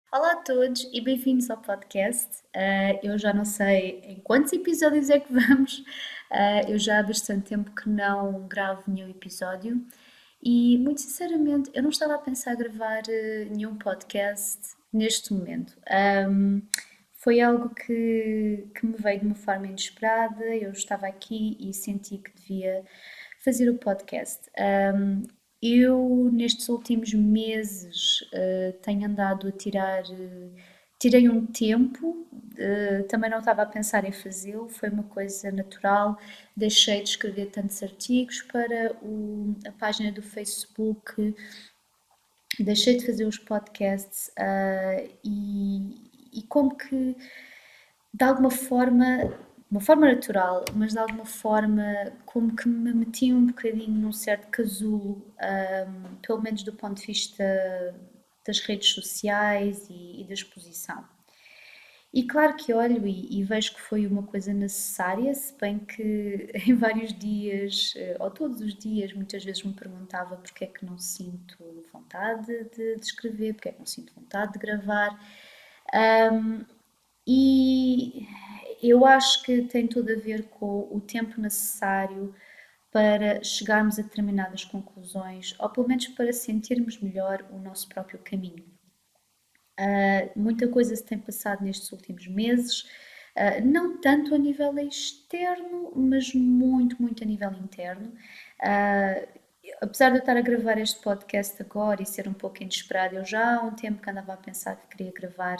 Olá a todos e bem-vindos ao podcast. Eu já não sei em quantos episódios é que vamos. Eu já há bastante tempo que não gravo nenhum episódio e, muito sinceramente, eu não estava a pensar gravar nenhum podcast neste momento. Foi algo que me veio de uma forma inesperada. Eu estava aqui e senti que devia fazer o podcast. Eu, nestes últimos meses, tenho andado a tirar. Tirei um tempo, também não estava a pensar em fazê-lo, foi uma coisa natural. Deixei de escrever tantos artigos para a página do Facebook, deixei de fazer os podcasts, e como que de alguma forma, de uma forma natural, mas de alguma forma como que me meti um bocadinho num certo casulo, pelo menos do ponto de vista das redes sociais e da exposição. E claro que olho e vejo que foi uma coisa necessária, se bem que em vários dias, ou todos os dias, muitas vezes me perguntava porque é que não sinto vontade de escrever, porque é que não sinto vontade de gravar. Um, e eu acho que tem tudo a ver com o tempo necessário para chegarmos a determinadas conclusões, ou pelo menos para sentirmos melhor o nosso próprio caminho. Muita coisa se tem passado nestes últimos meses, não tanto a nível externo, mas muito, muito a nível interno. Apesar de eu estar a gravar este podcast agora e ser um pouco inesperado, eu já há um tempo que andava a pensar que queria gravar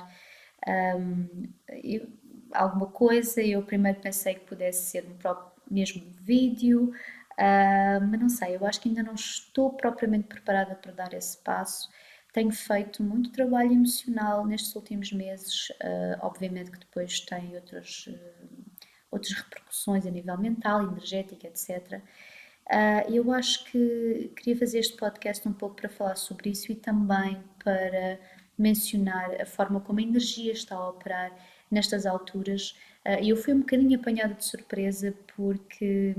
eu- alguma coisa. Eu primeiro pensei que pudesse ser um próprio mesmo vídeo, mas não sei, eu acho que ainda não estou propriamente preparada para dar esse passo. Tenho feito muito trabalho emocional nestes últimos meses, obviamente que depois tem outras repercussões a nível mental, energético, etc. Eu acho que queria fazer este podcast um pouco para falar sobre isso e também para mencionar a forma como a energia está a operar nestas alturas. Eu fui um bocadinho apanhada de surpresa porque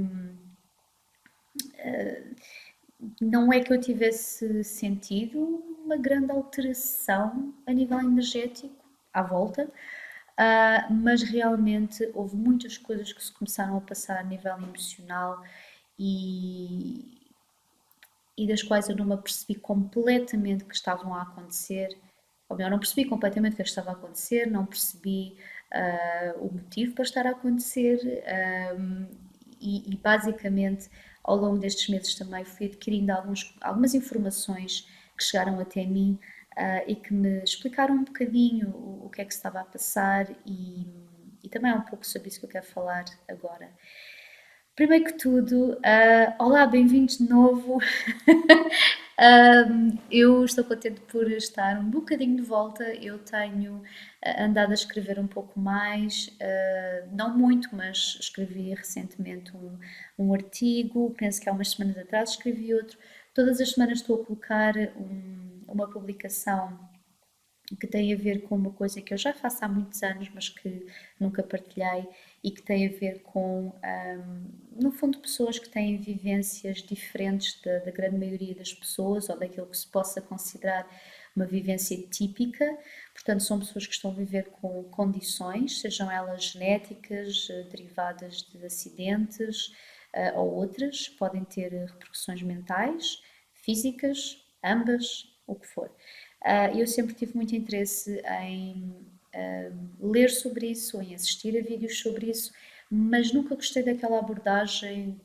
não é que eu tivesse sentido uma grande alteração a nível energético à volta, mas realmente houve muitas coisas que se começaram a passar a nível emocional e, e das quais eu não me apercebi completamente que estavam a acontecer, ou melhor, não percebi completamente o que estava a acontecer, não percebi o motivo para estar a acontecer, e basicamente ao longo destes meses também fui adquirindo algumas informações que chegaram até mim, e que me explicaram um bocadinho o que é que se estava a passar e também é um pouco sobre isso que eu quero falar agora. Primeiro que tudo, olá, bem-vindos de novo. Eu estou contente por estar um bocadinho de volta. Eu tenho andado a escrever um pouco mais, não muito, mas escrevi recentemente um artigo, penso que há umas semanas atrás escrevi outro. Todas as semanas estou a colocar uma publicação que tem a ver com uma coisa que eu já faço há muitos anos, mas que nunca partilhei, e que tem a ver com, no fundo, pessoas que têm vivências diferentes da grande maioria das pessoas, ou daquilo que se possa considerar uma vivência típica. Portanto, são pessoas que estão a viver com condições, sejam elas genéticas, derivadas de acidentes, ou outras, podem ter repercussões mentais, físicas, ambas, o que for. Eu sempre tive muito interesse em ler sobre isso, em assistir a vídeos sobre isso, mas nunca gostei daquela abordagem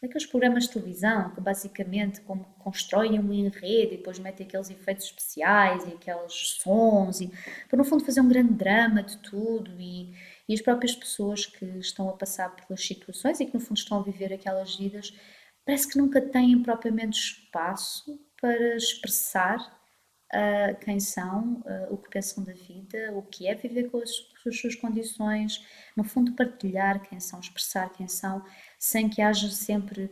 daqueles programas de televisão que basicamente como constroem um enredo e depois metem aqueles efeitos especiais e aqueles sons e para no fundo fazer um grande drama de tudo e as próprias pessoas que estão a passar pelas situações e que no fundo estão a viver aquelas vidas parece que nunca têm propriamente espaço para expressar quem são, o que pensam da vida, o que é viver com as suas condições, no fundo partilhar quem são, expressar quem são, sem que haja sempre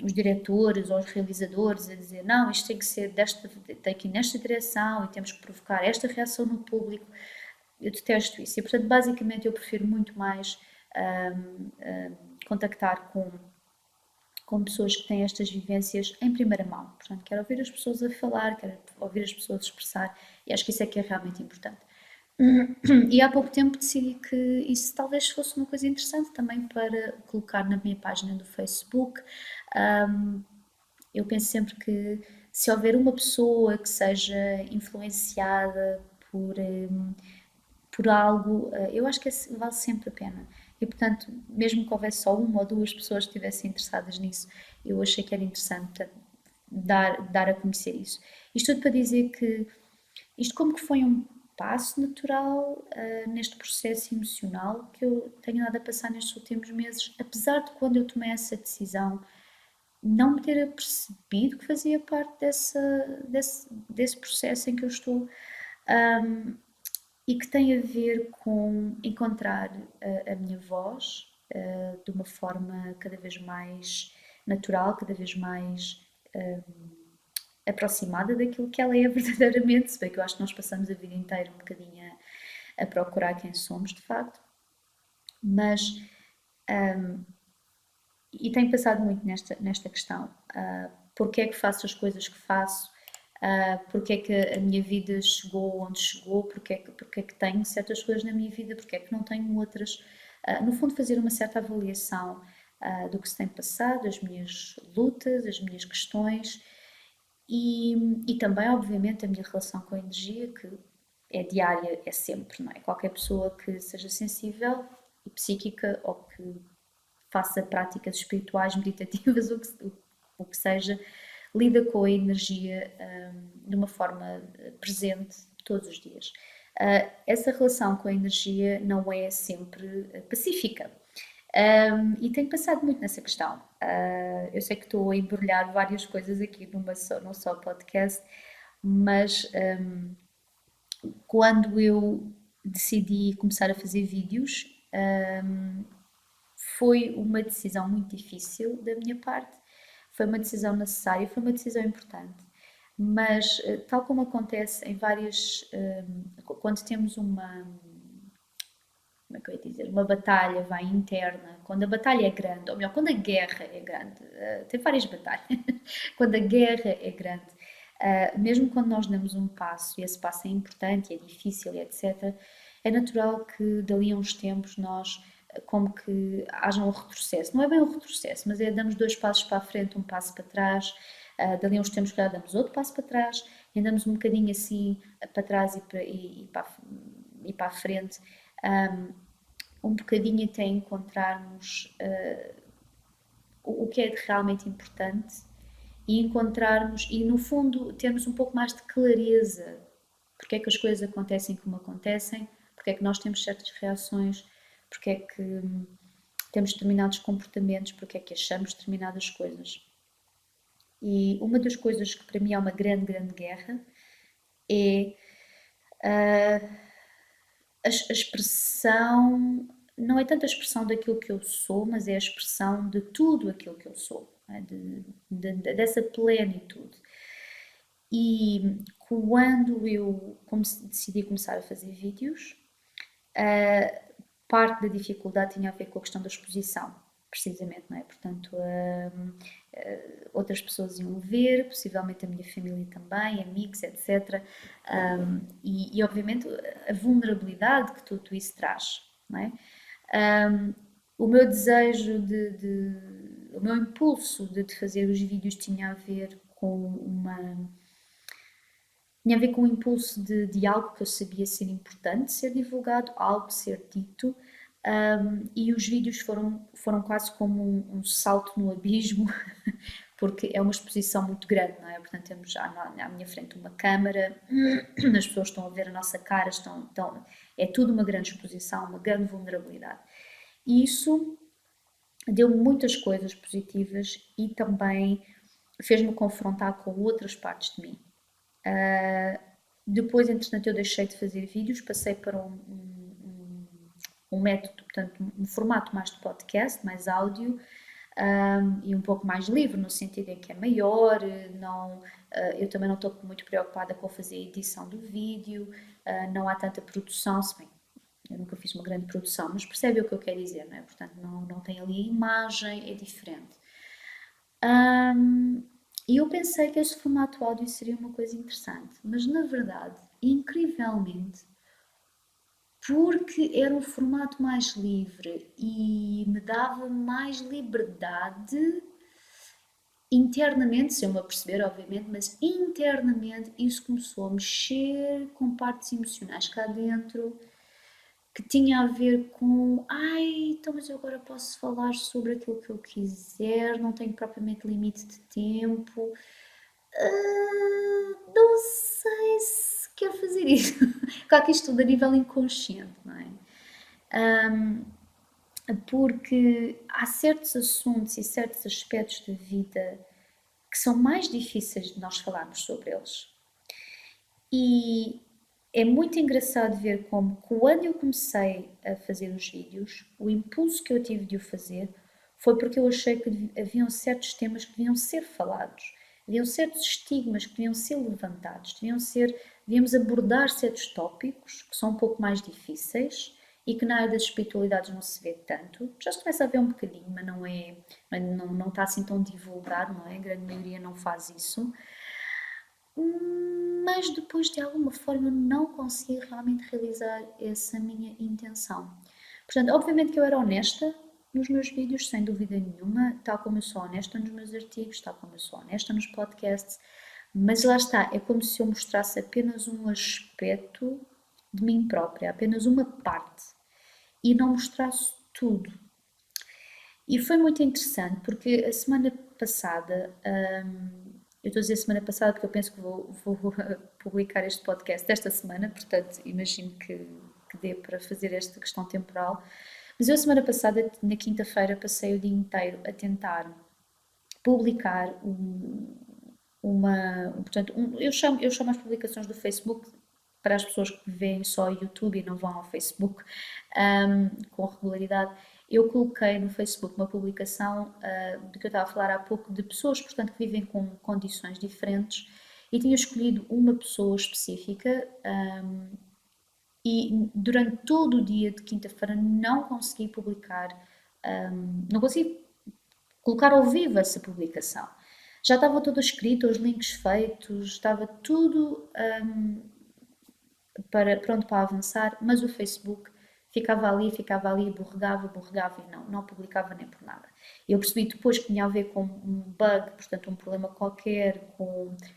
os diretores ou os realizadores a dizer não, isto tem que ser tem que ir nesta direção e temos que provocar esta reação no público. Eu detesto isso e, portanto, basicamente eu prefiro muito mais contactar com pessoas que têm estas vivências em primeira mão. Portanto, quero ouvir as pessoas a falar, quero ouvir as pessoas expressar, e acho que isso é que é realmente importante. E há pouco tempo decidi que isso talvez fosse uma coisa interessante também para colocar na minha página do Facebook. Eu penso sempre que se houver uma pessoa que seja influenciada por algo, eu acho que vale sempre a pena. E portanto, mesmo que houvesse só uma ou duas pessoas que estivessem interessadas nisso, eu achei que era interessante dar a conhecer isso. Isto tudo para dizer que isto como que foi um passo natural neste processo emocional que eu tenho andado a passar nestes últimos meses, apesar de quando eu tomei essa decisão não me ter apercebido que fazia parte desse processo em que eu estou, e que tem a ver com encontrar a minha voz de uma forma cada vez mais natural, cada vez mais aproximada daquilo que ela é verdadeiramente, se bem que eu acho que nós passamos a vida inteira um bocadinho a procurar quem somos de facto, mas e tenho pensado muito nesta questão. Porque é que faço as coisas que faço? Porque é que a minha vida chegou onde chegou? Porque é que tenho certas coisas na minha vida? Porque é que não tenho outras? No fundo, fazer uma certa avaliação do que se tem passado, as minhas lutas, as minhas questões e também, obviamente, a minha relação com a energia, que é diária, é sempre, não é? Qualquer pessoa que seja sensível e psíquica ou que faça práticas espirituais, meditativas, o que seja, lida com a energia de uma forma presente todos os dias. Essa relação com a energia não é sempre pacífica. E tenho pensado muito nessa questão. Eu sei que estou a embrulhar várias coisas aqui num só podcast, mas quando eu decidi começar a fazer vídeos, foi uma decisão muito difícil da minha parte, foi uma decisão necessária, foi uma decisão importante. Mas, tal como acontece em várias. Quando temos como é que eu ia dizer? Uma batalha vai interna, quando a batalha é grande, ou melhor, quando a guerra é grande, tem várias batalhas, quando a guerra é grande, mesmo quando nós damos um passo, e esse passo é importante, é difícil, etc., é natural que dali a uns tempos nós, como que haja um retrocesso. Não é bem um retrocesso, mas damos dois passos para a frente, um passo para trás, dali a uns tempos que damos outro passo para trás, e andamos um bocadinho assim para trás e para a frente, um bocadinho até encontrarmos o que é realmente importante e encontrarmos, e no fundo termos um pouco mais de clareza porque é que as coisas acontecem como acontecem, porque é que nós temos certas reações, porque é que temos determinados comportamentos, porque é que achamos determinadas coisas. E uma das coisas que para mim é uma grande, grande guerra é a expressão, não é tanto a expressão daquilo que eu sou, mas é a expressão de tudo aquilo que eu sou, é? Dessa plenitude. E quando eu decidi começar a fazer vídeos, parte da dificuldade tinha a ver com a questão da exposição, precisamente, não é? Portanto, outras pessoas iam ver, possivelmente a minha família também, amigos, etc. E obviamente a vulnerabilidade que tudo isso traz, não é? O meu desejo o meu impulso de fazer os vídeos tinha a ver com um impulso de algo que eu sabia ser importante ser divulgado, algo ser dito, e os vídeos foram quase como um salto no abismo, porque é uma exposição muito grande, não é? Portanto, temos à minha frente uma câmara, as pessoas estão a ver a nossa cara, é tudo uma grande exposição, uma grande vulnerabilidade. E isso deu-me muitas coisas positivas e também fez-me confrontar com outras partes de mim. Depois, entretanto, eu deixei de fazer vídeos, passei para um método, portanto, um formato mais de podcast, mais áudio, e um pouco mais livre, no sentido em que é maior, eu também não estou muito preocupada com fazer a edição do vídeo, não há tanta produção, se bem, eu nunca fiz uma grande produção, mas percebe o que eu quero dizer, não é? Portanto, não tem ali a imagem, é diferente. E eu pensei que este formato áudio seria uma coisa interessante, mas na verdade, incrivelmente, porque era um formato mais livre e me dava mais liberdade internamente, sem eu me aperceber, obviamente, mas internamente isso começou a mexer com partes emocionais cá dentro que tinha a ver com, ai, então mas eu agora posso falar sobre aquilo que eu quiser, não tenho propriamente limite de tempo. Não sei se quero fazer isso. Claro que isto tudo a nível inconsciente, não é? Porque há certos assuntos e certos aspectos da vida que são mais difíceis de nós falarmos sobre eles. E é muito engraçado ver como, quando eu comecei a fazer os vídeos, o impulso que eu tive de o fazer foi porque eu achei que haviam certos temas que deviam ser falados, haviam certos estigmas que deviam ser levantados, devíamos abordar certos tópicos que são um pouco mais difíceis e que na área das espiritualidades não se vê tanto. Já se começa a ver um bocadinho, mas não está assim tão divulgado, não é? A grande maioria não faz isso. Mas depois de alguma forma eu não consegui realmente realizar essa minha intenção. Portanto, obviamente que eu era honesta nos meus vídeos, sem dúvida nenhuma, tal como eu sou honesta nos meus artigos, tal como eu sou honesta nos podcasts, mas lá está, é como se eu mostrasse apenas um aspecto de mim própria, apenas uma parte, e não mostrasse tudo. E foi muito interessante porque a semana passada, eu estou a dizer semana passada porque eu penso que vou publicar este podcast esta semana, portanto imagino que dê para fazer esta questão temporal. Mas eu a semana passada, na quinta-feira, passei o dia inteiro a tentar publicar portanto, eu chamo as publicações do Facebook para as pessoas que veem só YouTube e não vão ao Facebook com regularidade. Eu coloquei no Facebook uma publicação do que eu estava a falar há pouco, de pessoas, portanto, que vivem com condições diferentes, e tinha escolhido uma pessoa específica e durante todo o dia de quinta-feira não consegui publicar, não consegui colocar ao vivo essa publicação. Já estava tudo escrito, os links feitos, estava tudo pronto para avançar, mas o Facebook ficava ali, borregava e não publicava nem por nada. Eu percebi depois que tinha a ver com um bug, portanto um problema qualquer,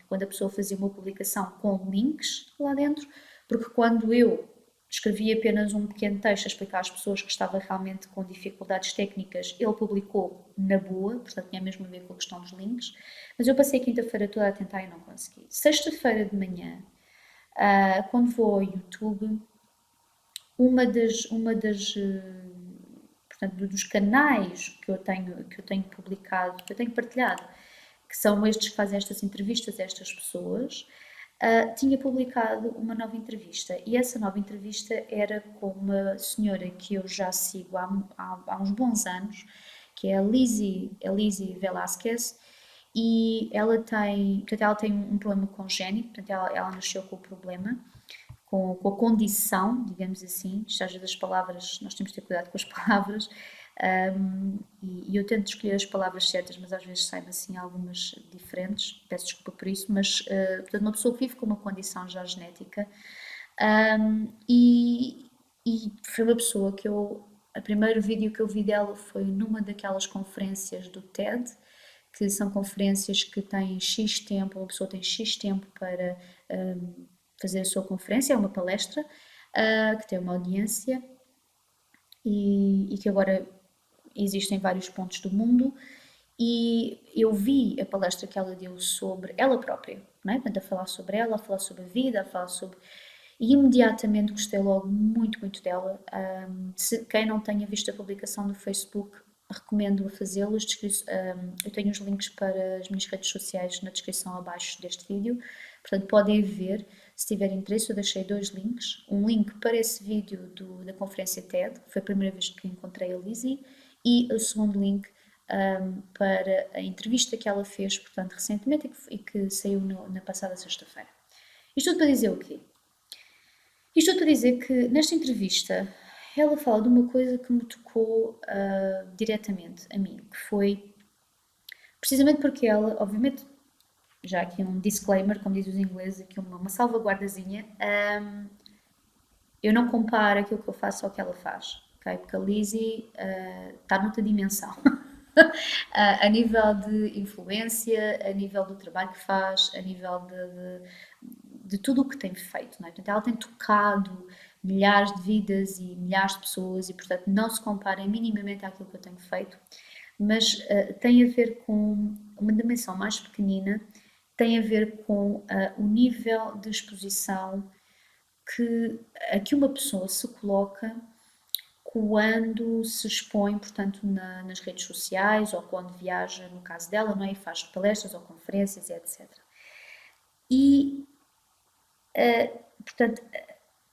quando a pessoa fazia uma publicação com links lá dentro, porque quando eu escrevi apenas um pequeno texto a explicar às pessoas que estava realmente com dificuldades técnicas, ele publicou na boa, portanto tinha mesmo a ver com a questão dos links, mas eu passei a quinta-feira toda a tentar e não consegui. Sexta-feira de manhã, quando vou ao YouTube, portanto, dos canais que eu tenho publicado, que eu tenho partilhado, que são estes que fazem estas entrevistas a estas pessoas, tinha publicado uma nova entrevista, e essa nova entrevista era com uma senhora que eu já sigo há uns bons anos, que é a Lizzie Velasquez, e portanto, ela tem um problema congénito, portanto, ela nasceu com o problema, com a condição, digamos assim. Isto, às vezes as palavras, nós temos que ter cuidado com as palavras, e eu tento escolher as palavras certas, mas às vezes saem assim algumas diferentes, peço desculpa por isso, mas portanto, uma pessoa que vive com uma condição já genética, e foi uma pessoa que o primeiro vídeo que eu vi dela foi numa daquelas conferências do TED, que são conferências que têm X tempo, uma pessoa tem X tempo para fazer a sua conferência, é uma palestra que tem uma audiência e que agora existe em vários pontos do mundo, e eu vi a palestra que ela deu sobre ela própria, não é? Portanto, a falar sobre ela, a falar sobre a vida, a falar sobre... E imediatamente gostei logo muito, muito dela. Quem não tenha visto a publicação no Facebook, recomendo a fazê-lo. Eu tenho os links para as minhas redes sociais na descrição abaixo deste vídeo, portanto podem ver se tiverem interesse. Eu deixei dois links, um link para esse vídeo da conferência TED, foi a primeira vez que encontrei a Lizzie, e o segundo link para a entrevista que ela fez, portanto, recentemente, e que saiu na passada sexta-feira. Isto tudo para dizer o quê? Isto tudo para dizer que nesta entrevista ela fala de uma coisa que me tocou diretamente a mim, que foi precisamente porque ela, obviamente, já aqui um disclaimer, como dizem os ingleses, aqui uma salvaguardazinha. Eu não comparo aquilo que eu faço ao que ela faz, ok? Porque a Lizzie está noutra dimensão. A nível de influência, a nível do trabalho que faz, a nível de tudo o que tem feito, não é? Portanto, ela tem tocado milhares de vidas e milhares de pessoas e, portanto, não se comparem minimamente àquilo que eu tenho feito, mas tem a ver com uma dimensão mais pequenina, tem a ver com o nível de exposição a que uma pessoa se coloca quando se expõe, portanto, nas redes sociais ou quando viaja, no caso dela, não é? E faz palestras ou conferências, etc. E, portanto,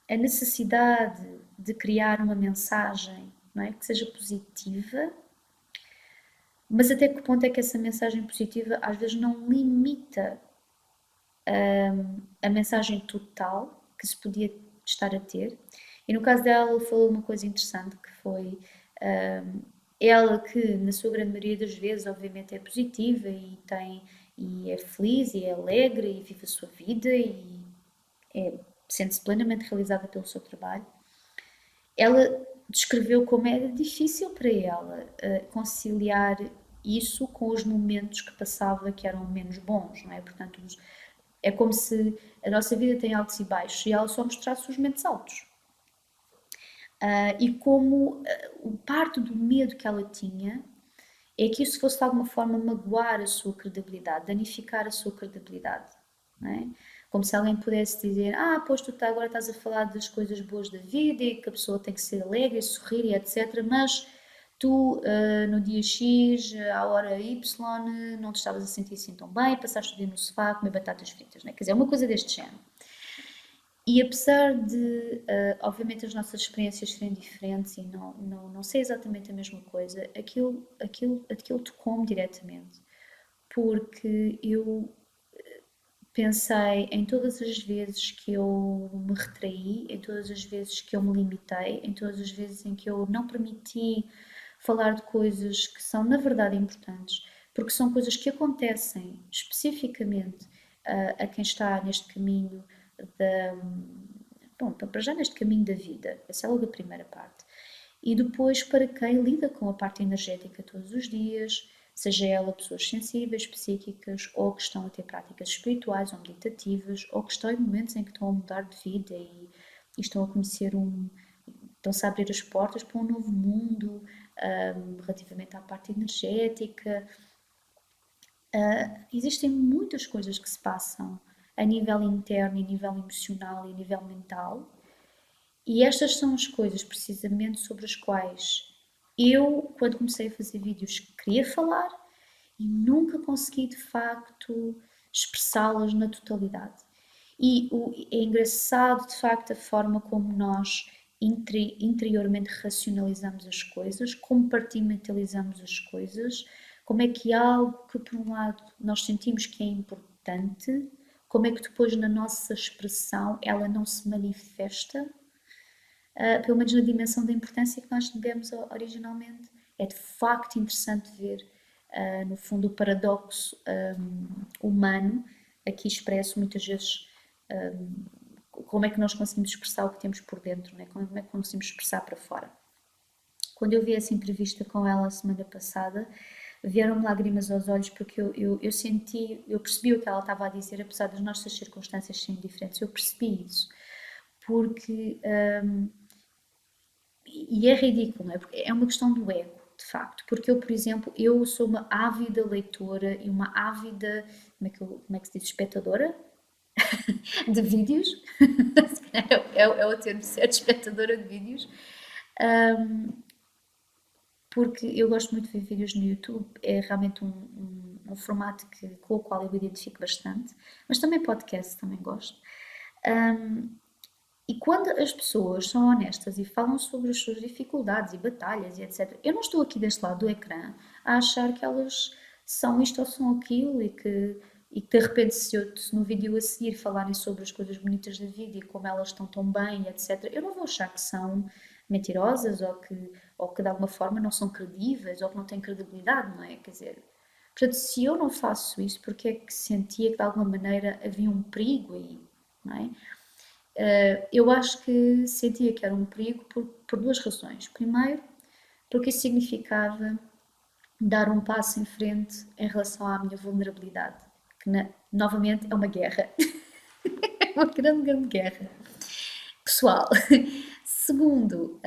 a necessidade de criar uma mensagem, não é? Que seja positiva, mas até que ponto é que essa mensagem positiva às vezes não limita a mensagem total que se podia estar a ter. E no caso dela, ela falou uma coisa interessante que foi ela que, na sua grande maioria das vezes, obviamente é positiva e é feliz e é alegre e vive a sua vida e sente-se plenamente realizada pelo seu trabalho. Ela descreveu como era difícil para ela conciliar isso com os momentos que passava que eram menos bons, não é? Portanto, é como se a nossa vida tem altos e baixos e ela só mostrasse os momentos altos. E como parte do medo que ela tinha é que isso fosse de alguma forma magoar a sua credibilidade, danificar a sua credibilidade. Não é? Como se alguém pudesse dizer: pois tu agora estás a falar das coisas boas da vida e que a pessoa tem que ser alegre, sorrir e etc. Mas tu, no dia X, à hora Y, não te estavas a sentir assim tão bem, passaste o dia no sofá a comer batatas fritas. Não é? Quer dizer, uma coisa deste género. E apesar de, obviamente, as nossas experiências serem diferentes e não ser exatamente a mesma coisa, aquilo tocou-me diretamente. Porque eu pensei em todas as vezes que eu me retraí, em todas as vezes que eu me limitei, em todas as vezes em que eu não permiti falar de coisas que são, na verdade, importantes, porque são coisas que acontecem especificamente a quem está neste caminho da. Bom, para já neste caminho da vida, essa é logo a primeira parte. E depois para quem lida com a parte energética todos os dias, seja ela pessoas sensíveis, psíquicas, ou que estão a ter práticas espirituais ou meditativas, ou que estão em momentos em que estão a mudar de vida e estão a conhecer estão-se a abrir as portas para um novo mundo, relativamente à parte energética. Existem muitas coisas que se passam a nível interno, a nível emocional e a nível mental, e estas são as coisas precisamente sobre as quais eu, quando comecei a fazer vídeos, queria falar e nunca consegui de facto expressá-las na totalidade. E é engraçado de facto a forma como nós interiormente racionalizamos as coisas, compartimentalizamos as coisas, como é que algo que por um lado nós sentimos que é importante, como é que depois na nossa expressão ela não se manifesta, pelo menos na dimensão da importância que nós demos originalmente. É de facto interessante ver, no fundo, o paradoxo humano, aqui expresso muitas vezes, como é que nós conseguimos expressar o que temos por dentro, né? Como é que conseguimos expressar para fora. Quando eu vi essa entrevista com ela a semana passada, vieram-me lágrimas aos olhos porque eu senti, eu percebi o que ela estava a dizer, apesar das nossas circunstâncias serem diferentes, eu percebi isso. Porque e é ridículo, não é? Porque é uma questão do ego, de facto. Porque eu, por exemplo, eu sou uma ávida leitora e uma ávida, como é que se diz, espectadora de vídeos. É o termo certo, espectadora de vídeos. Porque eu gosto muito de ver vídeos no YouTube, é realmente um formato com o qual eu me identifico bastante, mas também podcast, também gosto. E quando as pessoas são honestas e falam sobre as suas dificuldades e batalhas e etc., eu não estou aqui deste lado do ecrã a achar que elas são isto ou são aquilo e que de repente se no vídeo a seguir falarem sobre as coisas bonitas da vida e como elas estão tão bem, etc., eu não vou achar que são mentirosas ou que de alguma forma não são credíveis ou que não têm credibilidade, não é? Quer dizer, Portanto, se eu não faço isso, porque é que sentia que de alguma maneira havia um perigo aí, não é? Eu acho que sentia que era um perigo por duas razões. Primeiro, porque isso significava dar um passo em frente em relação à minha vulnerabilidade, que novamente é uma guerra, é uma grande, grande guerra pessoal. Segundo,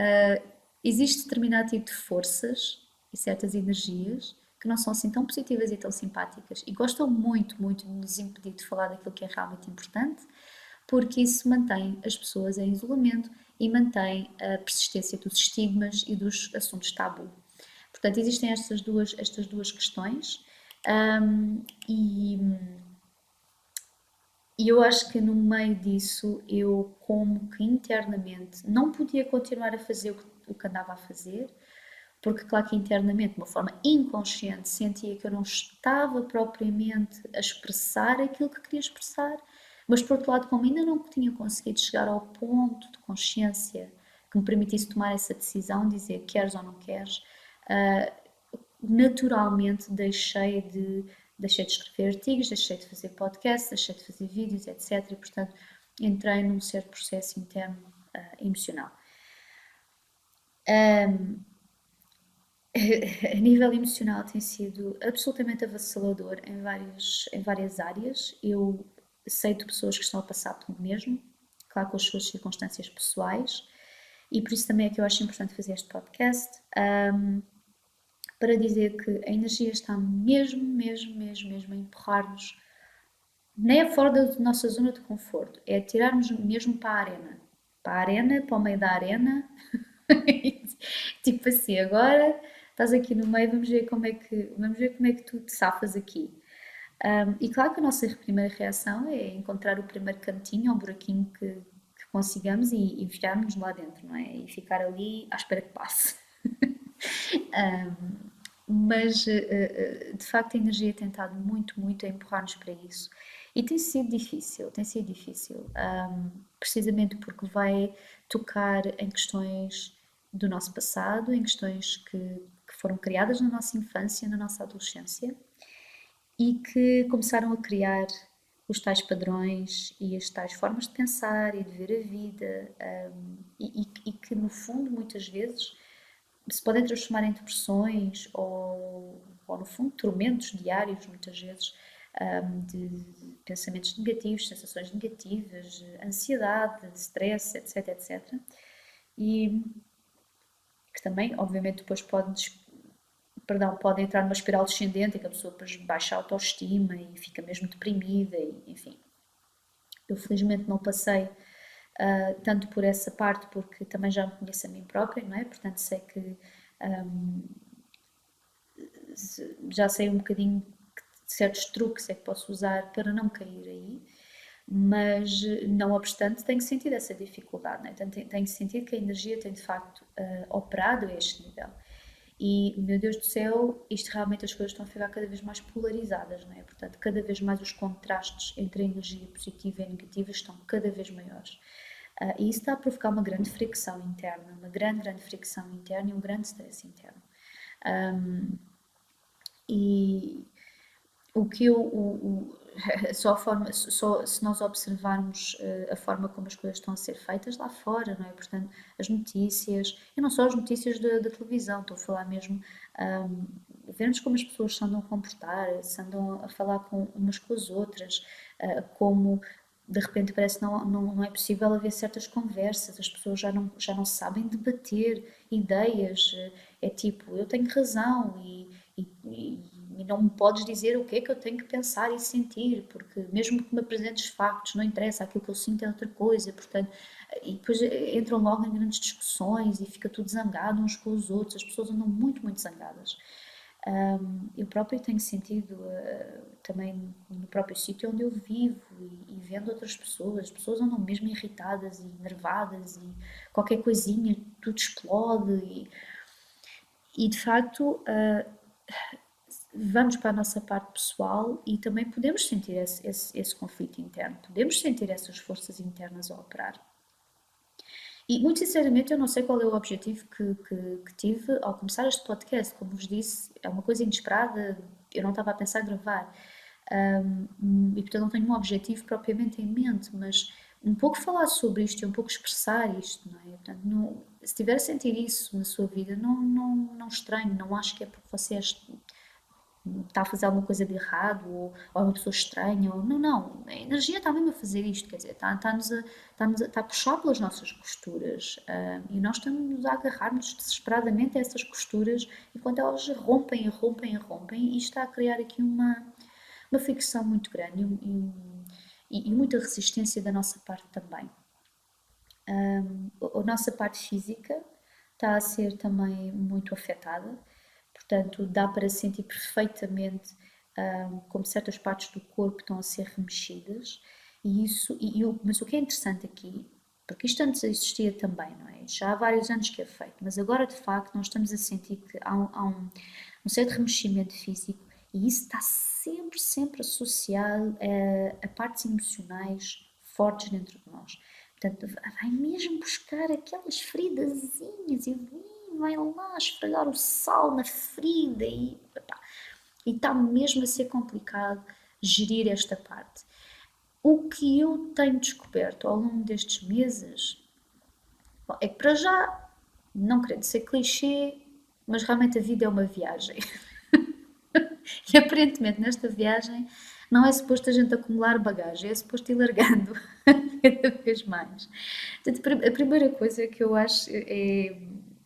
existe determinado tipo de forças e certas energias que não são assim tão positivas e tão simpáticas e gostam muito, muito de nos impedir de falar daquilo que é realmente importante, porque isso mantém as pessoas em isolamento e mantém a persistência dos estigmas e dos assuntos tabu. Portanto, existem estas duas questões, e eu acho que no meio disso eu como que internamente não podia continuar a fazer o que andava a fazer, porque claro que internamente, de uma forma inconsciente, sentia que eu não estava propriamente a expressar aquilo que queria expressar, mas por outro lado, como ainda não tinha conseguido chegar ao ponto de consciência que me permitisse tomar essa decisão, dizer queres ou não queres, naturalmente deixei de escrever artigos, deixei de fazer podcasts, deixei de fazer vídeos, etc. E, portanto, entrei num certo processo interno emocional. A nível emocional tem sido absolutamente avassalador em várias áreas. Eu sei de pessoas que estão a passar pelo mesmo, claro, com as suas circunstâncias pessoais, e por isso também é que eu acho importante fazer este podcast, para dizer que a energia está mesmo, mesmo, mesmo, mesmo a empurrar-nos, nem é fora da nossa zona de conforto, é tirar-nos mesmo para a arena, para o meio da arena, tipo assim, agora estás aqui no meio, vamos ver como é que tu te safas aqui. E claro que a nossa primeira reação é encontrar o primeiro cantinho ou buraquinho que consigamos e enfiarmos lá dentro, não é? E ficar ali à espera que passe. Mas de facto a energia tem estado muito, muito a empurrar-nos para isso. E tem sido difícil, precisamente porque vai tocar em questões do nosso passado, em questões que foram criadas na nossa infância, na nossa adolescência e que começaram a criar os tais padrões e as tais formas de pensar e de ver a vida, e que no fundo muitas vezes se podem transformar em depressões ou no fundo tormentos diários muitas vezes, de pensamentos negativos, sensações negativas, ansiedade, stress, etc, etc. E que também, obviamente, depois pode entrar numa espiral descendente em que a pessoa depois baixa a autoestima e fica mesmo deprimida, e, enfim. Eu felizmente não passei tanto por essa parte, porque também já me conheço a mim própria, não é? Portanto, sei que já sei um bocadinho de certos truques é que posso usar para não cair aí, mas não obstante tenho sentido essa dificuldade, não é? Tenho sentido que a energia tem de facto operado a este nível. E, meu Deus do céu, isto realmente as coisas estão a ficar cada vez mais polarizadas, não é? Portanto, cada vez mais os contrastes entre a energia positiva e a negativa estão cada vez maiores. E isso está a provocar uma grande fricção interna, uma grande, grande fricção interna e um grande stress interno. E o que eu, só a forma, só se nós observarmos a forma como as coisas estão a ser feitas lá fora, não é? Portanto, as notícias, e não só as notícias da televisão, estou a falar mesmo, vermos como as pessoas se andam a comportar, se andam a falar umas com as outras, como de repente parece que não é possível haver certas conversas, as pessoas já não sabem debater ideias, é tipo, eu tenho razão e não me podes dizer o que é que eu tenho que pensar e sentir, porque mesmo que me apresentes factos, não interessa, aquilo que eu sinto é outra coisa, portanto, e depois entram logo em grandes discussões e fica tudo zangado uns com os outros, as pessoas andam muito, muito zangadas. Eu próprio tenho sentido também no próprio sítio onde eu vivo e vendo outras pessoas, as pessoas andam mesmo irritadas e nervadas e qualquer coisinha tudo explode e de facto vamos para a nossa parte pessoal e também podemos sentir esse conflito interno, podemos sentir essas forças internas a operar. E muito sinceramente eu não sei qual é o objetivo que tive ao começar este podcast, como vos disse, é uma coisa inesperada, eu não estava a pensar gravar. E portanto não tenho um objetivo propriamente em mente, mas um pouco falar sobre isto e um pouco expressar isto, não é? Portanto, se estiver a sentir isso na sua vida, não estranho, não acho que é porque você está a fazer alguma coisa de errado ou é uma pessoa estranha, ou, não, a energia está mesmo a fazer isto, quer dizer, está a puxar pelas nossas costuras, e nós estamos a agarrar-nos desesperadamente a essas costuras enquanto elas rompem, e isto está a criar aqui uma fricção muito grande e muita resistência da nossa parte também. A nossa parte física está a ser também muito afetada, portanto, dá para sentir perfeitamente como certas partes do corpo estão a ser remexidas, mas o que é interessante aqui, porque isto antes existia também, não é? Já há vários anos que é feito, mas agora de facto nós estamos a sentir que há um certo remeximento físico e isso está sempre associado a partes emocionais fortes dentro de nós. Portanto, vai mesmo buscar aquelas feridazinhas e vai lá esfregar o sal na ferida e está mesmo a ser complicado gerir esta parte. O que eu tenho descoberto ao longo destes meses é que para já, não querendo ser clichê, mas realmente a vida é uma viagem. E aparentemente nesta viagem não é suposto a gente acumular bagagem, é suposto ir largando cada vez mais. Portanto, a primeira coisa que eu acho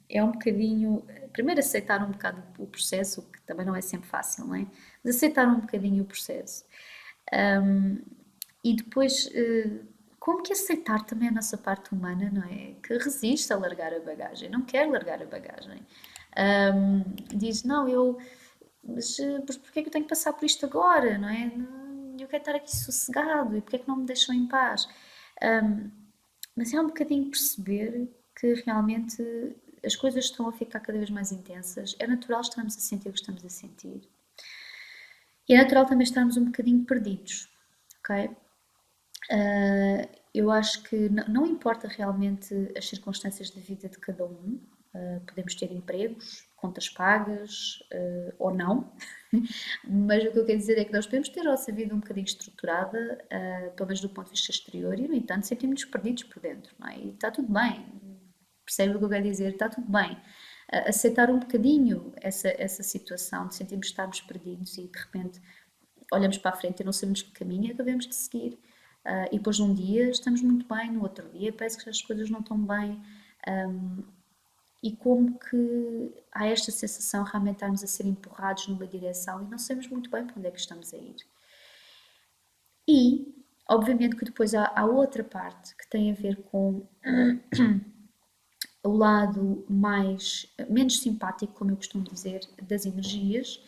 é um bocadinho, primeiro aceitar um bocado o processo, que também não é sempre fácil, não é? Mas aceitar um bocadinho o processo. E depois, como que aceitar também a nossa parte humana, não é? Que resiste a largar a bagagem, não quer largar a bagagem. Diz, não, mas porquê é que eu tenho que passar por isto agora, não é? Eu quero estar aqui sossegado e porquê é que não me deixam em paz? Mas é um bocadinho perceber que realmente as coisas estão a ficar cada vez mais intensas. É natural estarmos a sentir o que estamos a sentir. E é natural também estarmos um bocadinho perdidos, ok? Eu acho que não importa realmente as circunstâncias de vida de cada um, podemos ter empregos, contas pagas ou não, mas o que eu quero dizer é que nós podemos ter a nossa vida um bocadinho estruturada, pelo menos do ponto de vista exterior, e no entanto sentimos-nos perdidos por dentro, não é? E está tudo bem, percebe o que eu quero dizer? Está tudo bem. Aceitar um bocadinho essa situação de sentirmos que estamos perdidos e de repente olhamos para a frente e não sabemos que caminho é que devemos de seguir. E depois um dia estamos muito bem, no outro dia parece que as coisas não estão bem. E como que há esta sensação realmente de estarmos a ser empurrados numa direção e não sabemos muito bem para onde é que estamos a ir. E, obviamente, que depois há outra parte que tem a ver com o lado menos simpático, como eu costumo dizer, das energias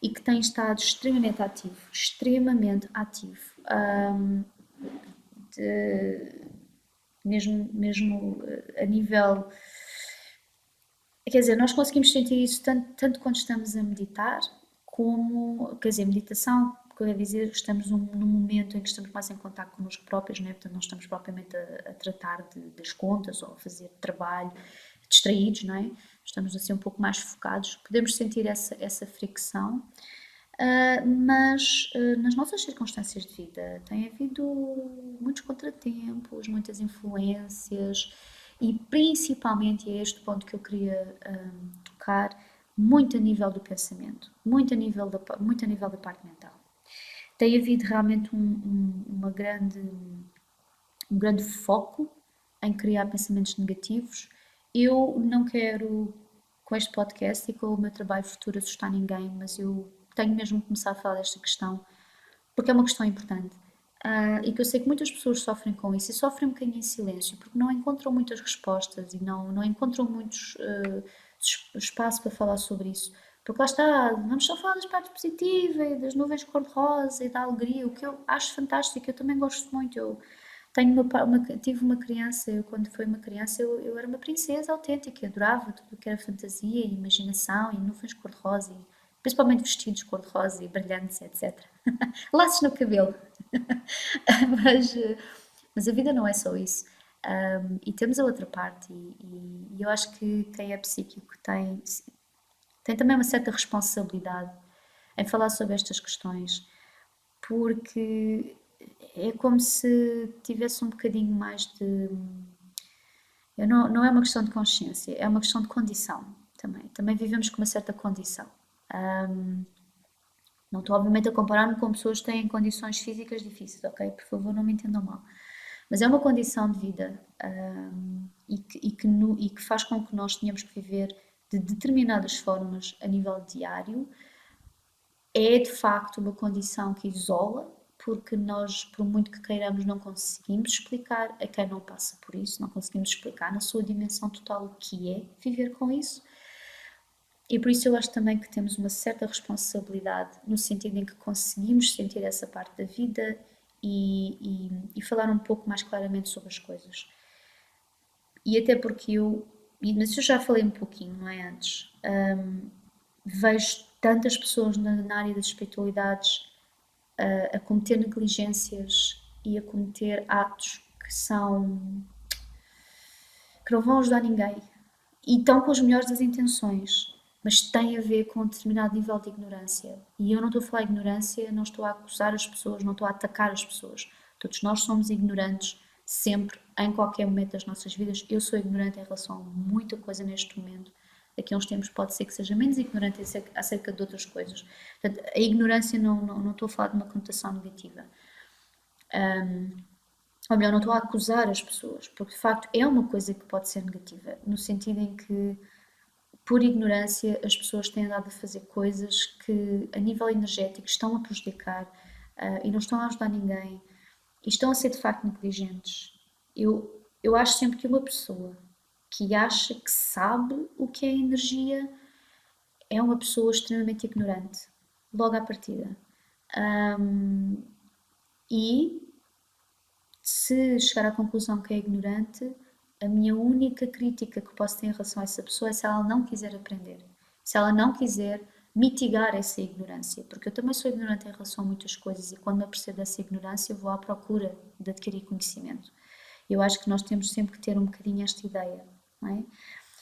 e que tem estado extremamente ativo, mesmo a nível. Quer dizer, nós conseguimos sentir isso tanto quando estamos a meditar, como, quer dizer, meditação, quer dizer, estamos num momento em que estamos mais em contato connosco próprios, não é? Portanto, não estamos propriamente a tratar das contas ou a fazer trabalho distraídos, não é? Estamos assim um pouco mais focados, podemos sentir essa fricção, mas nas nossas circunstâncias de vida tem havido muitos contratempos, muitas influências e principalmente é este ponto que eu queria tocar, muito a nível do pensamento, muito a nível da parte mental. Tem havido realmente um grande foco em criar pensamentos negativos. Eu não quero, com este podcast e com o meu trabalho futuro, assustar ninguém, mas eu tenho mesmo que começar a falar desta questão, porque é uma questão importante. E que eu sei que muitas pessoas sofrem com isso e sofrem um bocadinho em silêncio, porque não encontram muitas respostas e não encontram muitos espaço para falar sobre isso. Porque lá está, vamos só falar das partes positivas, das nuvens cor-de-rosa e da alegria, o que eu acho fantástico, eu também gosto muito. Eu tive uma criança, eu quando fui uma criança, eu era uma princesa autêntica, eu adorava tudo o que era fantasia e imaginação e nuvens cor-de-rosa, principalmente vestidos cor-de-rosa e brilhantes, etc. Laços no cabelo. mas, mas a vida não é só isso. E temos a outra parte, e eu acho que quem é psíquico tem também uma certa responsabilidade em falar sobre estas questões, porque é como se tivesse um bocadinho mais de. Não é uma questão de consciência, é uma questão de condição também. Também vivemos com uma certa condição. Não estou, obviamente, a comparar-me com pessoas que têm condições físicas difíceis, ok? Por favor, não me entendam mal. Mas é uma condição de vida e que faz com que nós tenhamos que viver de determinadas formas a nível diário. É de facto uma condição que isola, porque nós, por muito que queiramos, não conseguimos explicar a quem não passa por isso, não conseguimos explicar na sua dimensão total o que é viver com isso. E por isso eu acho também que temos uma certa responsabilidade no sentido em que conseguimos sentir essa parte da vida e falar um pouco mais claramente sobre as coisas. E até porque mas eu já falei um pouquinho, não é, antes, vejo tantas pessoas na área das espiritualidades a cometer negligências e a cometer atos que não vão ajudar ninguém e estão com as melhores das intenções, mas têm a ver com um determinado nível de ignorância. E eu não estou a falar de ignorância, não estou a acusar as pessoas, não estou a atacar as pessoas. Todos nós somos ignorantes sempre, em qualquer momento das nossas vidas. Eu sou ignorante em relação a muita coisa neste momento. Daqui a uns tempos pode ser que seja menos ignorante acerca de outras coisas. Portanto, a ignorância não estou a falar de uma conotação negativa. Ou melhor, não estou a acusar as pessoas, porque de facto é uma coisa que pode ser negativa, no sentido em que, por ignorância, as pessoas têm andado a fazer coisas que, a nível energético, estão a prejudicar e não estão a ajudar ninguém e estão a ser de facto negligentes. Eu acho sempre que uma pessoa que acha que sabe o que é energia é uma pessoa extremamente ignorante, logo à partida. E se chegar à conclusão que é ignorante, a minha única crítica que posso ter em relação a essa pessoa é se ela não quiser aprender, se ela não quiser mitigar essa ignorância, porque eu também sou ignorante em relação a muitas coisas e quando me apercebo dessa ignorância vou à procura de adquirir conhecimento. Eu acho que nós temos sempre que ter um bocadinho esta ideia, não é?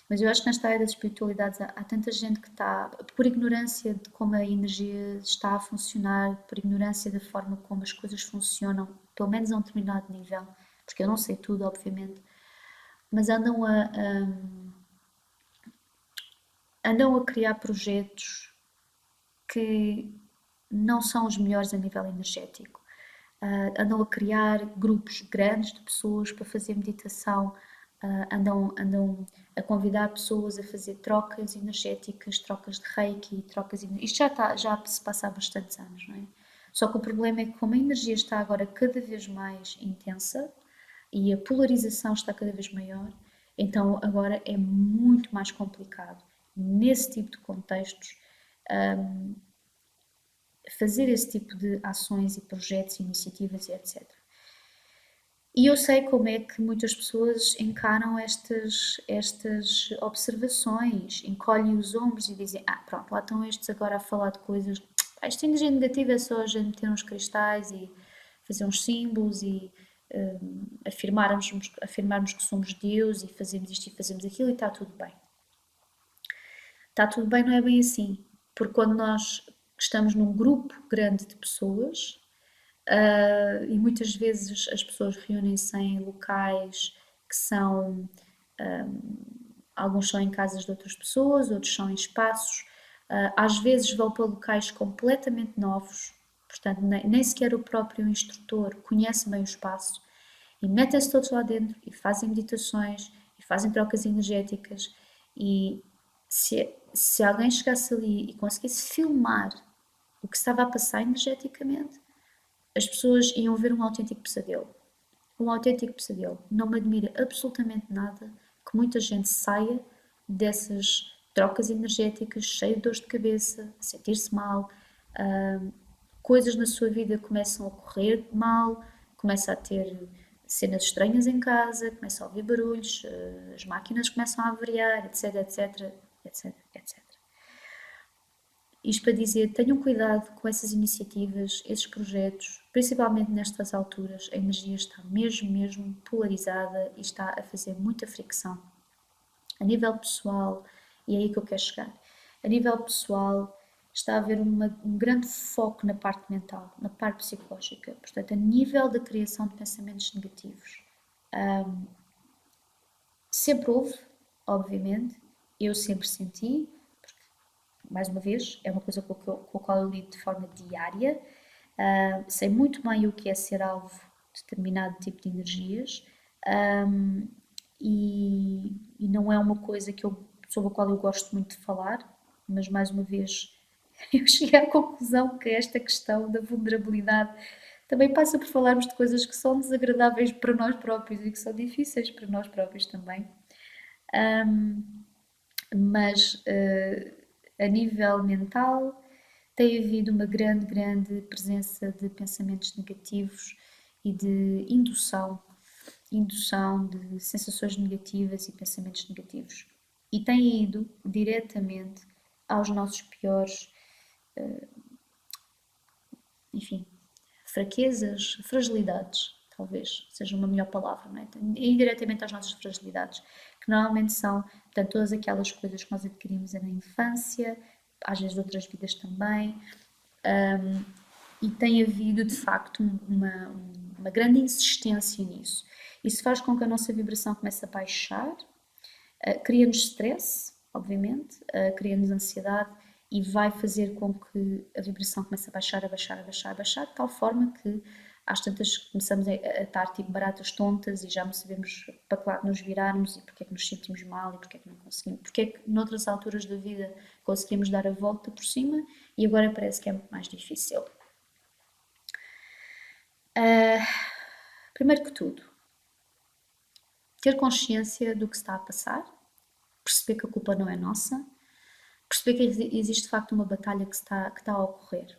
Mas eu acho que nesta área das espiritualidades há tanta gente que está, por ignorância de como a energia está a funcionar, por ignorância da forma como as coisas funcionam, pelo menos a um determinado nível, porque eu não sei tudo, obviamente, mas andam a criar projetos que não são os melhores a nível energético. Andam a criar grupos grandes de pessoas para fazer meditação, andam a convidar pessoas a fazer trocas energéticas, trocas de reiki, isto já se passa há bastantes anos, não é? Só que o problema é que como a energia está agora cada vez mais intensa e a polarização está cada vez maior, então agora é muito mais complicado nesse tipo de contextos fazer esse tipo de ações e projetos, iniciativas e etc. E eu sei como é que muitas pessoas encaram estas observações, encolhem os ombros e dizem: pronto, lá estão estes agora a falar de coisas. Esta energia negativa é só a gente meter uns cristais e fazer uns símbolos e afirmarmos que somos Deus e fazemos isto e fazemos aquilo e está tudo bem. Está tudo bem, não é bem assim. Porque quando nós estamos num grupo grande de pessoas, e muitas vezes as pessoas reúnem-se em locais que são. Alguns são em casas de outras pessoas, outros são em espaços, às vezes vão para locais completamente novos, portanto, nem sequer o próprio instrutor conhece bem o espaço, e metem-se todos lá dentro e fazem meditações e fazem trocas energéticas. E se alguém chegasse ali e conseguisse filmar o que estava a passar energeticamente, as pessoas iam ver um autêntico pesadelo. Um autêntico pesadelo. Não me admira absolutamente nada que muita gente saia dessas trocas energéticas, cheia de dores de cabeça, a sentir-se mal, coisas na sua vida começam a correr mal, começa a ter cenas estranhas em casa, começa a ouvir barulhos, as máquinas começam a avariar, etc, etc, etc, etc. Isto para dizer, tenham cuidado com essas iniciativas, esses projetos, principalmente nestas alturas, a energia está mesmo polarizada e está a fazer muita fricção. A nível pessoal, e é aí que eu quero chegar, a nível pessoal, está a haver um grande foco na parte mental, na parte psicológica. Portanto, a nível da criação de pensamentos negativos, sempre houve, obviamente, eu sempre senti, porque, mais uma vez, é uma coisa com a qual eu lido de forma diária, sei muito bem o que é ser alvo de determinado tipo de energias, e não é uma coisa sobre a qual eu gosto muito de falar, mas mais uma vez eu cheguei à conclusão que esta questão da vulnerabilidade também passa por falarmos de coisas que são desagradáveis para nós próprios e que são difíceis para nós próprios também. Mas a nível mental tem havido uma grande, grande presença de pensamentos negativos e de indução de sensações negativas e pensamentos negativos. E tem ido diretamente aos nossos piores, enfim, fraquezas, fragilidades, talvez seja uma melhor palavra, não é? E diretamente às nossas fragilidades, que normalmente são, portanto, todas aquelas coisas que nós adquirimos na infância, às vezes de outras vidas também, e tem havido de facto uma grande insistência nisso. Isso faz com que a nossa vibração comece a baixar, cria-nos stress, obviamente, cria-nos ansiedade e vai fazer com que a vibração comece a baixar, a baixar, a baixar, a baixar, de tal forma que às tantas começamos a estar tipo baratas tontas e já não sabemos para que lado nos virarmos e porque é que nos sentimos mal e porque é que não conseguimos, porque é que noutras alturas da vida conseguimos dar a volta por cima e agora parece que é muito mais difícil. Primeiro que tudo, ter consciência do que está a passar, perceber que a culpa não é nossa, perceber que existe de facto uma batalha que está a ocorrer.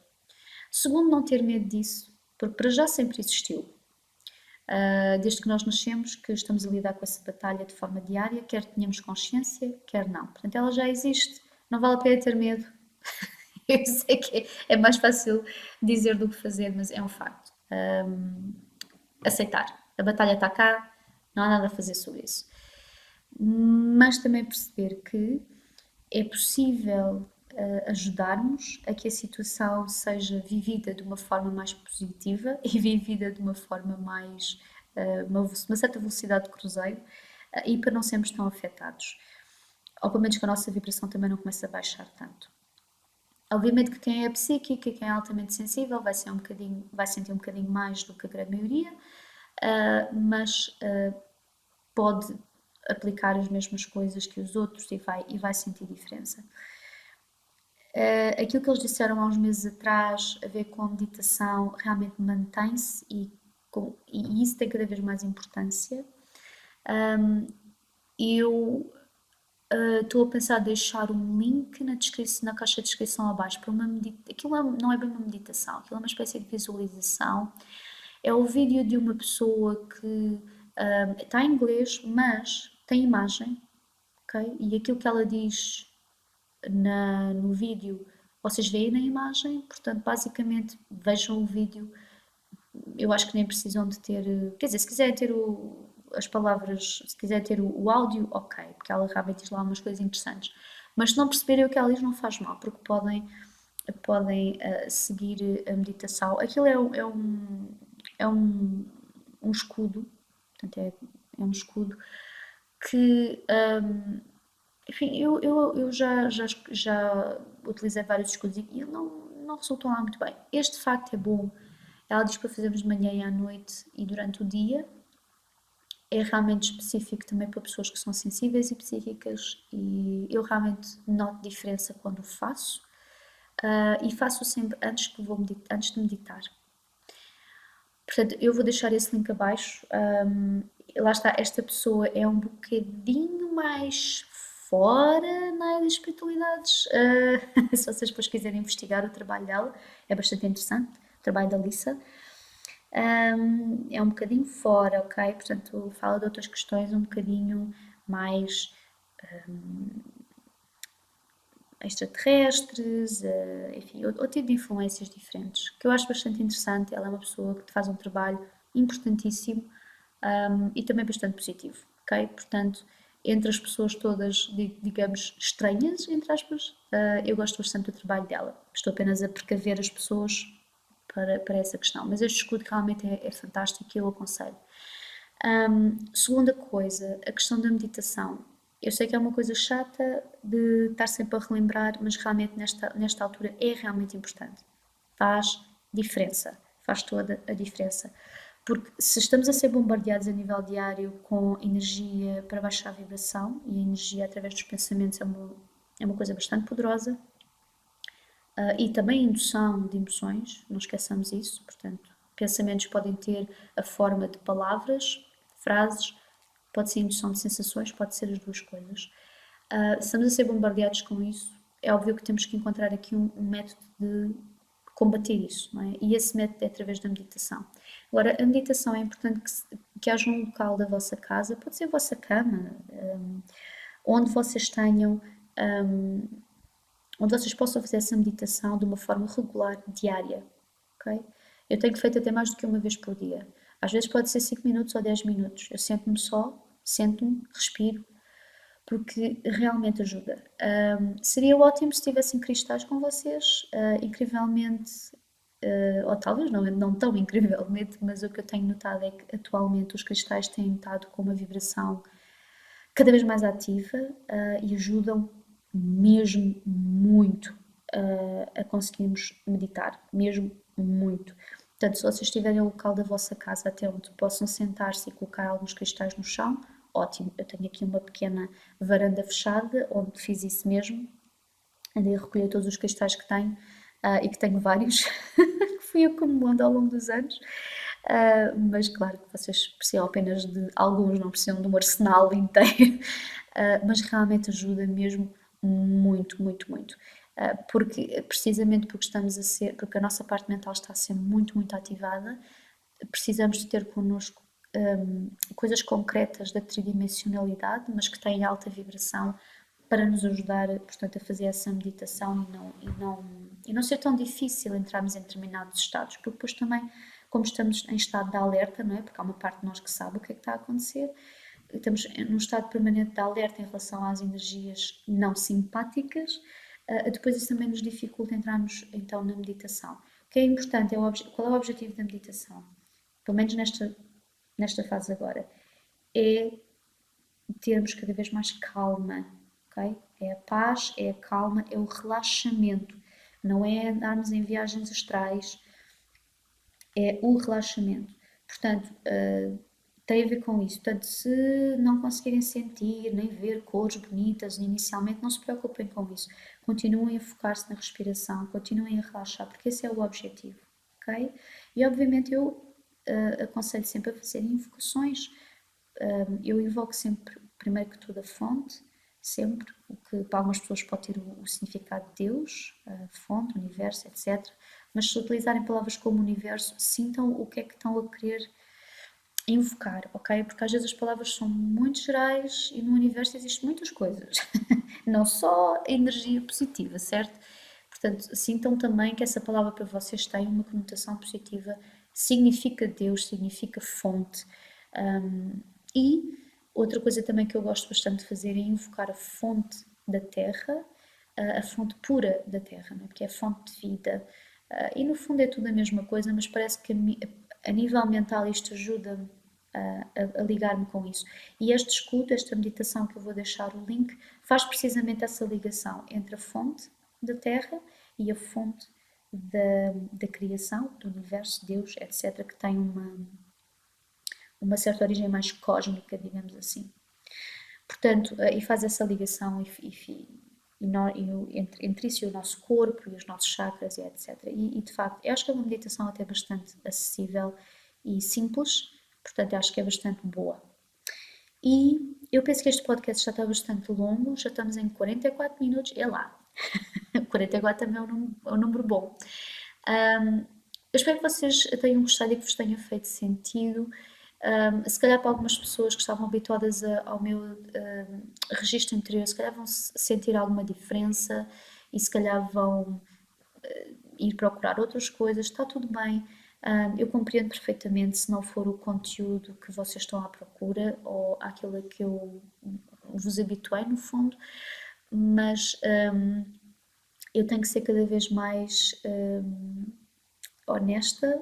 Segundo, não ter medo disso, porque para já sempre existiu. Desde que nós nascemos, que estamos a lidar com essa batalha de forma diária, quer tenhamos consciência, quer não. Portanto, ela já existe, não vale a pena ter medo. Eu sei que é mais fácil dizer do que fazer, mas é um facto. Aceitar. A batalha está cá, não há nada a fazer sobre isso. Mas também perceber que é possível ajudarmos a que a situação seja vivida de uma forma mais positiva e vivida de uma forma mais, uma certa velocidade de cruzeiro, e para não sermos tão afetados. Ou pelo menos que a nossa vibração também não comece a baixar tanto. Obviamente que quem é psíquico e quem é altamente sensível vai sentir um bocadinho mais do que a grande maioria, mas pode aplicar as mesmas coisas que os outros e vai sentir diferença. Aquilo que eles disseram há uns meses atrás, a ver com a meditação, realmente mantém-se e isso tem cada vez mais importância. Eu estou a pensar em deixar um link na caixa de descrição abaixo para uma meditação. Aquilo não é bem uma meditação, aquilo é uma espécie de visualização. É o vídeo de uma pessoa que está em inglês, mas tem imagem, ok? E aquilo que ela diz no vídeo, vocês veem na imagem, portanto, basicamente, vejam o vídeo. Eu acho que nem precisam de ter, quer dizer, se quiserem ter as palavras, se quiserem ter o áudio, ok, porque ela realmente diz lá umas coisas interessantes. Mas se não perceberem o que ela diz, não faz mal, porque podem seguir a meditação. Aquilo é um escudo, portanto, é um escudo que enfim, eu já utilizei vários escudos e não resultam lá muito bem. Este de facto é bom. Ela diz para fazermos de manhã e à noite e durante o dia. É realmente específico também para pessoas que são sensíveis e psíquicas e eu realmente noto diferença quando faço. E faço sempre antes de meditar. Portanto, eu vou deixar esse link abaixo. Lá está, esta pessoa é um bocadinho mais fora na área das espiritualidades. Se vocês depois quiserem investigar o trabalho dela, é bastante interessante. O trabalho da Lisa. É um bocadinho fora, ok? Portanto, fala de outras questões um bocadinho mais extraterrestres, enfim, outro tipo de influências diferentes, que eu acho bastante interessante. Ela é uma pessoa que faz um trabalho importantíssimo e também bastante positivo, ok? Portanto, entre as pessoas todas, digamos, estranhas, entre aspas, eu gosto bastante do trabalho dela. Estou apenas a precaver as pessoas para essa questão. Mas este escudo realmente é fantástico e eu aconselho. Segunda coisa, a questão da meditação. Eu sei que é uma coisa chata de estar sempre a relembrar, mas realmente nesta altura é realmente importante. Faz diferença, faz toda a diferença. Porque se estamos a ser bombardeados a nível diário com energia para baixar a vibração, e a energia através dos pensamentos é uma coisa bastante poderosa, e também a indução de emoções, não esqueçamos isso, portanto, pensamentos podem ter a forma de palavras, frases, pode ser indução de sensações, pode ser as duas coisas. Estamos a ser bombardeados com isso, é óbvio que temos que encontrar aqui um método de combater isso, não é? E esse método é através da meditação. Agora, a meditação é importante que haja um local da vossa casa, pode ser a vossa cama, onde vocês tenham, onde vocês possam fazer essa meditação de uma forma regular, diária, ok? Eu tenho feito até mais do que uma vez por dia. Às vezes pode ser 5 minutos ou 10 minutos. Eu sento-me só, sento-me, respiro, porque realmente ajuda. Seria ótimo se tivessem cristais com vocês, incrivelmente, ou talvez não tão incrivelmente, mas o que eu tenho notado é que atualmente os cristais têm estado com uma vibração cada vez mais ativa e ajudam mesmo muito a conseguirmos meditar, mesmo muito. Portanto, se vocês tiverem o local da vossa casa até onde possam sentar-se e colocar alguns cristais no chão, ótimo. Eu tenho aqui uma pequena varanda fechada onde fiz isso mesmo. Andei a recolher todos os cristais que tenho e que tenho vários, que fui acumulando ao longo dos anos. Mas claro que vocês precisam apenas de alguns, não precisam de um arsenal inteiro. Mas realmente ajuda mesmo muito, muito, muito. Porque, precisamente porque porque a nossa parte mental está a ser muito, muito ativada, precisamos de ter connosco coisas concretas da tridimensionalidade, mas que têm alta vibração para nos ajudar, portanto, a fazer essa meditação e não ser tão difícil entrarmos em determinados estados, porque depois também, como estamos em estado de alerta, não é? Porque há uma parte de nós que sabe o que é que está a acontecer, estamos num estado permanente de alerta em relação às energias não simpáticas, depois isso também nos dificulta entrarmos então na meditação. O que é importante qual é o objetivo da meditação? Pelo menos nesta fase agora, é termos cada vez mais calma, ok? É a paz, é a calma, é o relaxamento, não é andarmos em viagens astrais, é o relaxamento. Portanto, tem a ver com isso. Portanto, se não conseguirem sentir nem ver cores bonitas inicialmente, não se preocupem com isso. Continuem a focar-se na respiração, continuem a relaxar, porque esse é o objetivo, ok? E obviamente eu aconselho sempre a fazer invocações. Eu invoco sempre, primeiro que tudo, a fonte, sempre, o que para algumas pessoas pode ter o significado de Deus, a fonte, o universo, etc. Mas se utilizarem palavras como universo, sintam o que é que estão a querer invocar, ok? Porque às vezes as palavras são muito gerais e no universo existem muitas coisas, não só a energia positiva, certo? Portanto, sintam também que essa palavra para vocês tem uma conotação positiva, significa Deus, significa fonte. E outra coisa também que eu gosto bastante de fazer é invocar a fonte da terra, a fonte pura da terra, não é? Porque é a fonte de vida. E no fundo é tudo a mesma coisa, mas parece que a nível mental isto ajuda-me a ligar-me com isso. E este escudo, esta meditação que eu vou deixar o link, faz precisamente essa ligação entre a fonte da terra e a fonte da criação, do universo, Deus, etc., que tem uma certa origem mais cósmica, digamos assim. Portanto, e faz essa ligação entre isso e o nosso corpo e os nossos chakras e etc. E de facto, eu acho que é uma meditação até bastante acessível e simples, portanto, eu acho que é bastante boa. E eu penso que este podcast já está bastante longo, já estamos em 44 minutos, é lá. 44 também é um número bom. Eu espero que vocês tenham gostado e que vos tenha feito sentido. Se calhar para algumas pessoas que estavam habituadas ao meu registro interior, se calhar vão sentir alguma diferença e se calhar vão ir procurar outras coisas, está tudo bem. Eu compreendo perfeitamente se não for o conteúdo que vocês estão à procura ou aquilo que eu vos habituei no fundo, mas eu tenho que ser cada vez mais honesta,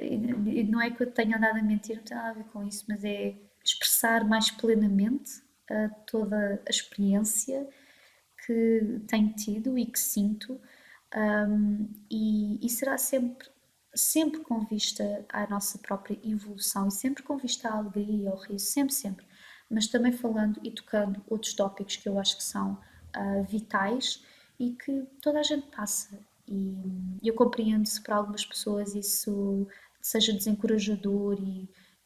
e não é que eu tenha andado a mentir, não tem nada a ver com isso, mas é expressar mais plenamente toda a experiência que tenho tido e que sinto, e será sempre com vista à nossa própria evolução e sempre com vista à alegria e ao riso, sempre, mas também falando e tocando outros tópicos que eu acho que são vitais e que toda a gente passa. E eu compreendo se para algumas pessoas isso seja desencorajador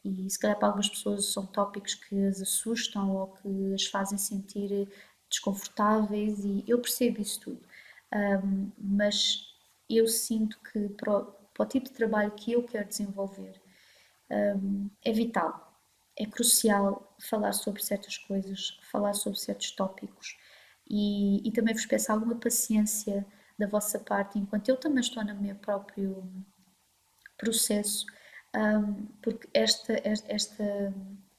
e se calhar para algumas pessoas são tópicos que as assustam ou que as fazem sentir desconfortáveis e eu percebo isso tudo. Mas eu sinto que para o tipo de trabalho que eu quero desenvolver é vital, é crucial falar sobre certas coisas, falar sobre certos tópicos e também vos peço alguma paciência da vossa parte, enquanto eu também estou no meu próprio processo, porque esta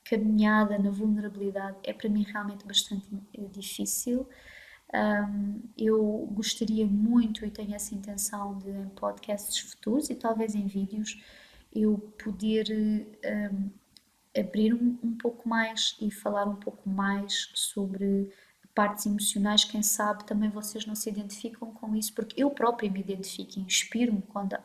caminhada na vulnerabilidade é para mim realmente bastante difícil. Eu gostaria muito e tenho essa intenção de em podcasts futuros e talvez em vídeos eu poder abrir um pouco mais e falar um pouco mais sobre partes emocionais, quem sabe também vocês não se identificam com isso, porque eu própria me identifico e inspiro-me quando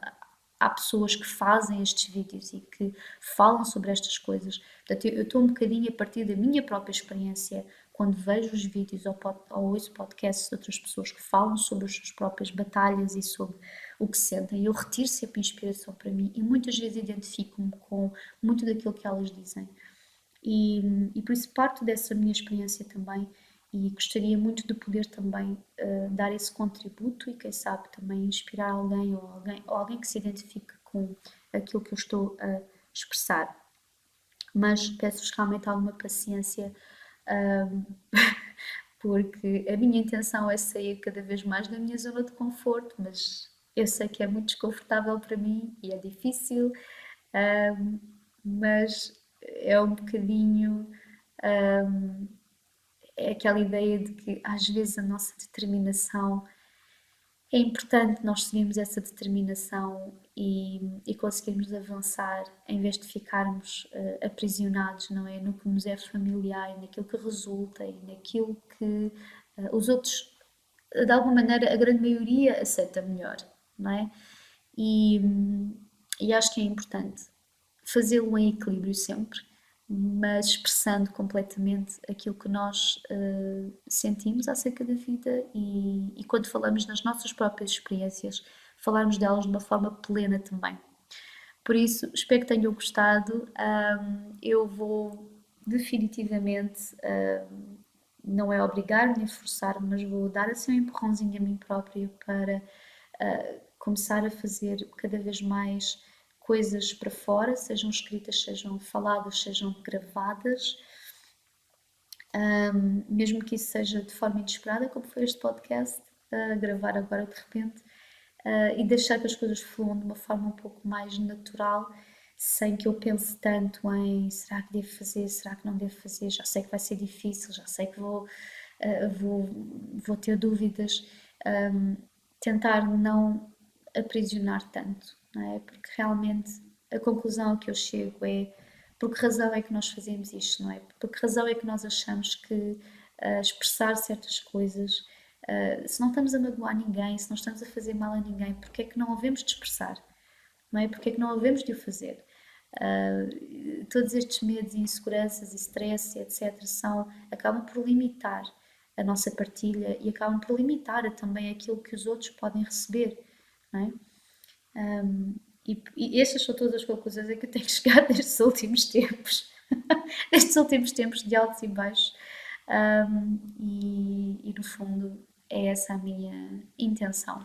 há pessoas que fazem estes vídeos e que falam sobre estas coisas. Portanto, eu estou um bocadinho a partir da minha própria experiência, quando vejo os vídeos ou ouço podcasts de outras pessoas que falam sobre as suas próprias batalhas e sobre o que sentem, eu retiro sempre inspiração para mim e muitas vezes identifico-me com muito daquilo que elas dizem. E por isso parto dessa minha experiência também e gostaria muito de poder também dar esse contributo e quem sabe também inspirar alguém que se identifique com aquilo que eu estou a expressar. Mas peço-vos realmente alguma paciência, porque a minha intenção é sair cada vez mais da minha zona de conforto, mas eu sei que é muito desconfortável para mim e é difícil, mas é um bocadinho é aquela ideia de que às vezes a nossa determinação é importante nós seguirmos essa determinação e conseguirmos avançar em vez de ficarmos aprisionados, não é? No que nos é familiar e naquilo que resulta e naquilo que os outros, de alguma maneira, a grande maioria aceita melhor, não é? E, e acho que é importante fazê-lo em equilíbrio sempre, mas expressando completamente aquilo que nós sentimos acerca da vida e quando falamos nas nossas próprias experiências, falarmos delas de uma forma plena também. Por isso, espero que tenham gostado. Eu vou definitivamente, não é obrigar nem forçar, mas vou dar assim um empurrãozinho a mim própria para começar a fazer cada vez mais coisas para fora, sejam escritas, sejam faladas, sejam gravadas, mesmo que isso seja de forma inesperada, como foi este podcast, gravar agora de repente, e deixar que as coisas fluam de uma forma um pouco mais natural, sem que eu pense tanto em será que devo fazer, será que não devo fazer, já sei que vai ser difícil, já sei que vou ter dúvidas, tentar não aprisionar tanto, não é? Porque realmente a conclusão a que eu chego é por que razão é que nós fazemos isto, não é? Por que razão é que nós achamos que expressar certas coisas, se não estamos a magoar ninguém, se não estamos a fazer mal a ninguém, porque é que não havemos de expressar, não é? Porque é que não havemos de o fazer? Todos estes medos e inseguranças e stress, etc., acabam por limitar a nossa partilha e acabam por limitar também aquilo que os outros podem receber, não é? E estas são todas as conclusões a que eu tenho chegado nestes últimos tempos, nestes últimos tempos de altos e baixos, e no fundo é essa a minha intenção.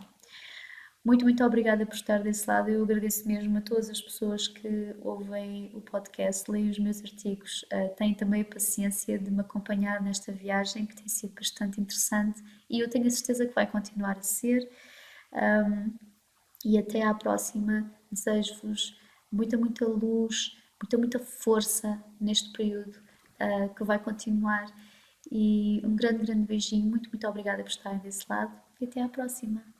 Muito, muito obrigada por estar desse lado. Eu agradeço mesmo a todas as pessoas que ouvem o podcast, leem os meus artigos, têm também a paciência de me acompanhar nesta viagem que tem sido bastante interessante e eu tenho a certeza que vai continuar a ser. E até à próxima. Desejo-vos muita, muita luz, muita, muita força neste período que vai continuar. E um grande, grande beijinho, muito, muito obrigada por estarem desse lado e até à próxima.